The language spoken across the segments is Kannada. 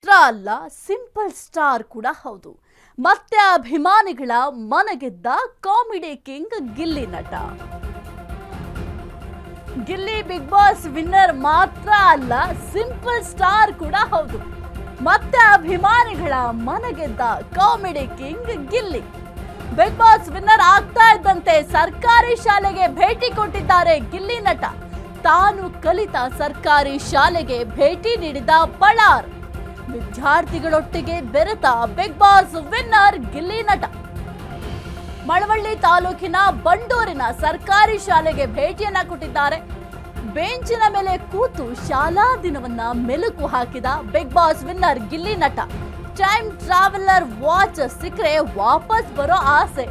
ಮಾತ್ರ ಅಲ್ಲ, ಸಿಂಪಲ್ ಸ್ಟಾರ್ ಕೂಡ ಹೌದು. ಮತ್ತೆ ಅಭಿಮಾನಿಗಳ ಮನಗೆದ್ದ ಕಾಮಿಡಿ ಕಿಂಗ್ ಗಿಲ್ಲಿ ನಟ. ಗಿಲ್ಲಿ ಬಿಗ್ ಬಾಸ್ ವಿನ್ನರ್ ಮಾತ್ರ ಅಲ್ಲ, ಸಿಂಪಲ್ ಸ್ಟಾರ್ ಕೂಡ ಹೌದು. ಮತ್ತೆ ಅಭಿಮಾನಿಗಳ ಮನಗೆದ್ದ comedy king Gilli. Bigg Boss winner ಆಗ್ತಾ ಇದ್ದಂತೆ ಸರ್ಕಾರಿ ಶಾಲೆಗೆ ಭೇಟಿ ಕೊಟ್ಟಿದ್ದಾರೆ ಗಿಲ್ಲಿ ನಟ. ತಾನು ಕಲಿತ ಸರ್ಕಾರಿ ಶಾಲೆಗೆ ಭೇಟಿ ನೀಡಿದ ಬಳ್ಳಾರ್. ವಿದ್ಯಾರ್ಥಿಗಳೊಟ್ಟಿಗೆ ಬೆರೆತ ಬಿಗ್ ಬಾಸ್ ವಿನ್ನರ್ ಗಿಲ್ಲಿ ನಟ. ಮಳವಳ್ಳಿ ತಾಲೂಕಿನ ಬಂಡೂರಿನ ಸರ್ಕಾರಿ ಶಾಲೆಗೆ ಭೇಟಿಯನ್ನ ಕೊಟ್ಟಿದ್ದಾರೆ. ಬೆಂಚಿನ ಮೇಲೆ ಕೂತು ಶಾಲಾ ದಿನವನ್ನ ಮೆಲುಕು ಹಾಕಿದ ಬಿಗ್ ಬಾಸ್ ವಿನ್ನರ್ ಗಿಲ್ಲಿ ನಟ. ಟೈಮ್ ಟ್ರಾವೆಲರ್ ವಾಚ್ ಸಿಕ್ಕರೆ ವಾಪಸ್ ಬರೋ ಆಸೆ,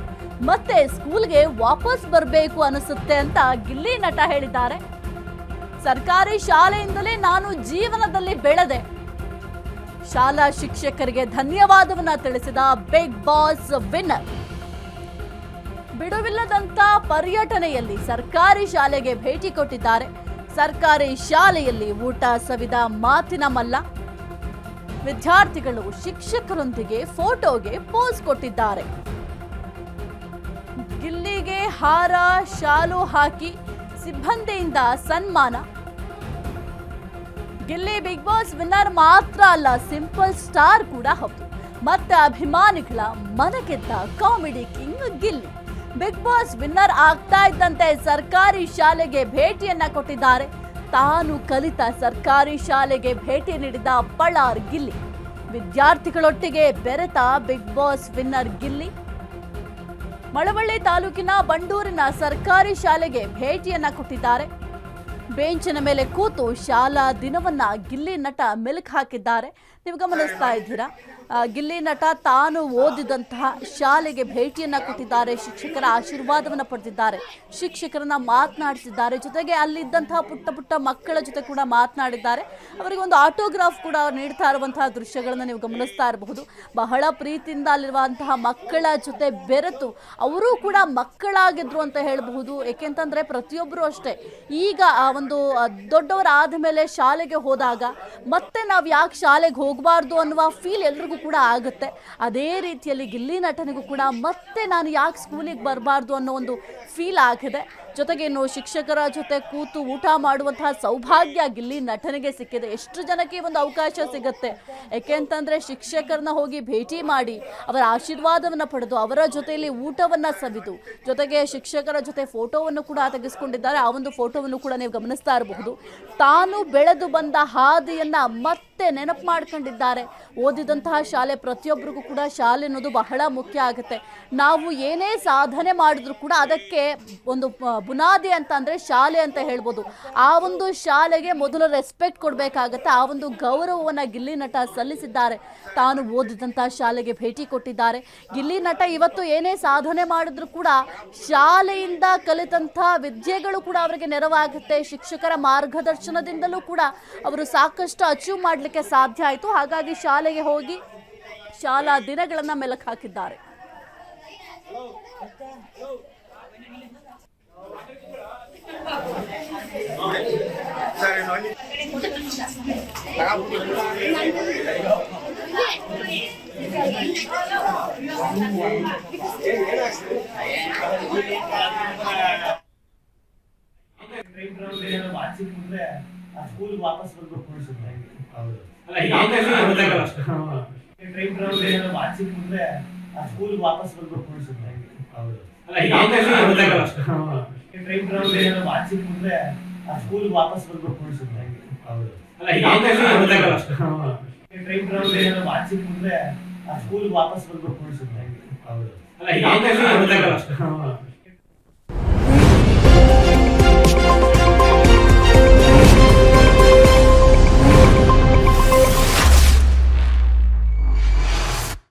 ಮತ್ತೆ ಸ್ಕೂಲ್ಗೆ ವಾಪಸ್ ಬರಬೇಕು ಅನಿಸುತ್ತೆ ಅಂತ ಗಿಲ್ಲಿ ನಟ ಹೇಳಿದ್ದಾರೆ. ಸರ್ಕಾರಿ ಶಾಲೆಯಿಂದಲೇ ನಾನು ಜೀವನದಲ್ಲಿ ಬೆಳೆದೆ. ಶಾಲಾ ಶಿಕ್ಷಕರಿಗೆ ಧನ್ಯವಾದವನ್ನ ತಿಳಿಸಿದ ಬಿಗ್ ಬಾಸ್ ವಿನ್ನರ್. ಬಿಡುವಿಲ್ಲದಂತ ಪರ್ಯಟನೆಯಲ್ಲಿ ಸರ್ಕಾರಿ ಶಾಲೆಗೆ ಭೇಟಿ ಕೊಟ್ಟಿದ್ದಾರೆ. ಸರ್ಕಾರಿ ಶಾಲೆಯಲ್ಲಿ ಊಟ ಸವಿದ ಮಾತಿನ ಮಲ್ಲ. ವಿದ್ಯಾರ್ಥಿಗಳು ಶಿಕ್ಷಕರೊಂದಿಗೆ ಫೋಟೋಗೆ ಪೋಸ್ ಕೊಟ್ಟಿದ್ದಾರೆ. ಗಿಲ್ಲಿಗೆ ಹಾರ ಶಾಲು ಹಾಕಿ ಸಿಬ್ಬಂದಿಯಿಂದ ಸನ್ಮಾನ. ಗಿಲ್ಲಿ ಬಿಗ್ ಬಾಸ್ ವಿನ್ನರ್ ಮಾತ್ರ ಅಲ್ಲ, ಸಿಂಪಲ್ ಸ್ಟಾರ್ ಕೂಡ ಹೌದು. ಮತ್ತೆ ಅಭಿಮಾನಿಗಳ ಮನಗೆದ್ದ comedy king Gilli. Bigg Boss winner ಆಗ್ತಾ ಇದ್ದಂತೆ ಸರ್ಕಾರಿ ಶಾಲೆಗೆ ಭೇಟಿಯನ್ನ ಕೊಟ್ಟಿದ್ದಾರೆ. ತಾನು ಕಲಿತ ಸರ್ಕಾರಿ ಶಾಲೆಗೆ ಭೇಟಿ ನೀಡಿದ ಬಳ್ಳಾರ್ ಗಿಲ್ಲಿ. ವಿದ್ಯಾರ್ಥಿಗಳೊಟ್ಟಿಗೆ ಬೆರೆತ Bigg Boss winner Gilli. Malavalli ತಾಲೂಕಿನ ಬಂಡೂರಿನ ಸರ್ಕಾರಿ ಶಾಲೆಗೆ ಭೇಟಿಯನ್ನ ಕೊಟ್ಟಿದ್ದಾರೆ. ಬೆಂಚಿನ ಮೇಲೆ ಕೂತು ಶಾಲಾ ದಿನವನ್ನ ಗಿಲ್ಲಿ ನಟ ಮೆಲುಕು ಹಾಕಿದ್ದಾರೆ. ನೀವು ಗಮನಿಸ್ತಾ ಇದ್ದೀರಾ, ಗಿಲ್ಲಿ ನಟ ತಾನು ಓದಿದಂತಹ ಶಾಲೆಗೆ ಭೇಟಿಯನ್ನ ಕೊಟ್ಟಿದ್ದಾರೆ. ಶಿಕ್ಷಕರ ಆಶೀರ್ವಾದವನ್ನ ಪಡೆದಿದ್ದಾರೆ. ಶಿಕ್ಷಕರನ್ನ ಮಾತನಾಡಿಸಿದ್ದಾರೆ. ಜೊತೆಗೆ ಅಲ್ಲಿದ್ದಂತಹ ಪುಟ್ಟ ಪುಟ್ಟ ಮಕ್ಕಳ ಜೊತೆ ಕೂಡ ಮಾತನಾಡಿದ್ದಾರೆ. ಅವರಿಗೆ ಒಂದು ಆಟೋಗ್ರಾಫ್ ಕೂಡ ನೀಡ್ತಾ ಇರುವಂತಹ ದೃಶ್ಯಗಳನ್ನ ನೀವು ಗಮನಿಸ್ತಾ ಇರಬಹುದು. ಬಹಳ ಪ್ರೀತಿಯಿಂದ ಅಲ್ಲಿರುವಂತಹ ಮಕ್ಕಳ ಜೊತೆ ಬೆರೆತು ಅವರು ಕೂಡ ಮಕ್ಕಳಾಗಿದ್ರು ಅಂತ ಹೇಳಬಹುದು. ಏಕೆಂತಂದ್ರೆ ಪ್ರತಿಯೊಬ್ಬರು ಅಷ್ಟೇ, ಈಗ ಒಂದು ದೊಡ್ಡವರಾದ ಮೇಲೆ ಶಾಲೆಗೆ ಹೋದಾಗ ಮತ್ತೆ ನಾವು ಯಾಕೆ ಶಾಲೆಗೆ ಹೋಗಬಾರ್ದು ಅನ್ನುವ ಫೀಲ್ ಎಲ್ರಿಗೂ ಕೂಡ ಆಗುತ್ತೆ. ಅದೇ ರೀತಿಯಲ್ಲಿ ಗಿಲ್ಲಿ ನಟನಿಗೂ ಕೂಡ ಮತ್ತೆ ನಾನು ಯಾಕೆ ಸ್ಕೂಲಿಗೆ ಬರಬಾರ್ದು ಅನ್ನೋ ಒಂದು ಫೀಲ್ ಆಗಿದೆ. ಜೊತೆಗೆ ಇನ್ನು ಶಿಕ್ಷಕರ ಜೊತೆ ಕೂತು ಊಟ ಮಾಡುವಂತಹ ಸೌಭಾಗ್ಯ ಗಿಲ್ಲಿ ನಟನಿಗೆ ಸಿಕ್ಕಿದೆ. ಎಷ್ಟು ಜನಕ್ಕೆ ಒಂದು ಅವಕಾಶ ಸಿಗುತ್ತೆ, ಯಾಕೆಂತಂದ್ರೆ ಶಿಕ್ಷಕರನ್ನ ಹೋಗಿ ಭೇಟಿ ಮಾಡಿ ಅವರ ಆಶೀರ್ವಾದವನ್ನ ಪಡೆದು ಅವರ ಜೊತೆಯಲ್ಲಿ ಊಟವನ್ನ ಸವಿದು ಜೊತೆಗೆ ಶಿಕ್ಷಕರ ಜೊತೆ ಫೋಟೋವನ್ನು ಕೂಡ ತೆಗೆದುಕೊಂಡಿದ್ದಾರೆ. ಆ ಒಂದು ಫೋಟೋವನ್ನು ಕೂಡ ನೀವು ಗಮನಿಸ್ತಾ ಇರಬಹುದು. ತಾನು ಬೆಳೆದು ಬಂದ ಹಾದಿಯನ್ನ ಮತ್ತೆ ನೆನಪು ಮಾಡ್ಕೊಂಡಿದ್ದಾರೆ. ಓದಿದಂತಹ ಶಾಲೆ, ಪ್ರತಿಯೊಬ್ಬರಿಗೂ ಕೂಡ ಶಾಲೆ ಅನ್ನೋದು ಬಹಳ ಮುಖ್ಯ ಆಗುತ್ತೆ. ನಾವು ಏನೇ ಸಾಧನೆ ಮಾಡಿದ್ರು ಕೂಡ ಅದಕ್ಕೆ ಒಂದು ಬುನಾದಿ ಅಂತ ಅಂದ್ರೆ ಶಾಲೆ ಅಂತ ಹೇಳ್ಬೋದು. ಆ ಒಂದು ಶಾಲೆಗೆ ಮೊದಲು ರೆಸ್ಪೆಕ್ಟ್ ಕೊಡಬೇಕಾಗತ್ತೆ. ಆ ಒಂದು ಗೌರವವನ್ನ ಗಿಲ್ಲಿ ನಟ ಸಲ್ಲಿಸಿದ್ದಾರೆ. ತಾನು ಓದಿದಂತಹ ಶಾಲೆಗೆ ಭೇಟಿ ಕೊಟ್ಟಿದ್ದಾರೆ. ಗಿಲ್ಲಿ ನಟ ಇವತ್ತು ಏನೇ ಸಾಧನೆ ಮಾಡಿದ್ರು ಕೂಡ ಶಾಲೆಯಿಂದ ಕಲಿತಂತಹ ವಿದ್ಯೆಗಳು ಕೂಡ ಅವರಿಗೆ ನೆರವಾಗುತ್ತೆ. ಶಿಕ್ಷಕರ ಮಾರ್ಗದರ್ಶನದಿಂದಲೂ ಕೂಡ ಅವರು ಸಾಕಷ್ಟು ಅಚೀವ್ ಮಾಡಲಿಕ್ಕೆ ಸಾಧ್ಯ ಆಯಿತು. ಹಾಗಾಗಿ ಶಾಲೆಗೆ ಹೋಗಿ ಶಾಲಾ ದಿನಗಳನ್ನ ಮೆಲುಕು ಹಾಕಿದ್ದಾರೆ. ಸ್ಕೂಲ್ ವಾಪಸ್ ಬರ್ಬೇಕು ಅನ್ಸುತ್ತೆ. ಸ್ಕೂಲ್ ವಾಪಸ್ ಬರ್ಬೇಕು ಅನ್ಸುತ್ತೆ. ಸ್ಕೂಲ್ ವಾಪಸ್ ಬರ್ಬೇಕು ಅನ್ಸುತ್ತೆ. ಸ್ಕೂಲ್ ವಾಪಸ್ ಬರ್ಬೇಕು ಅನ್ಸುತ್ತೆ.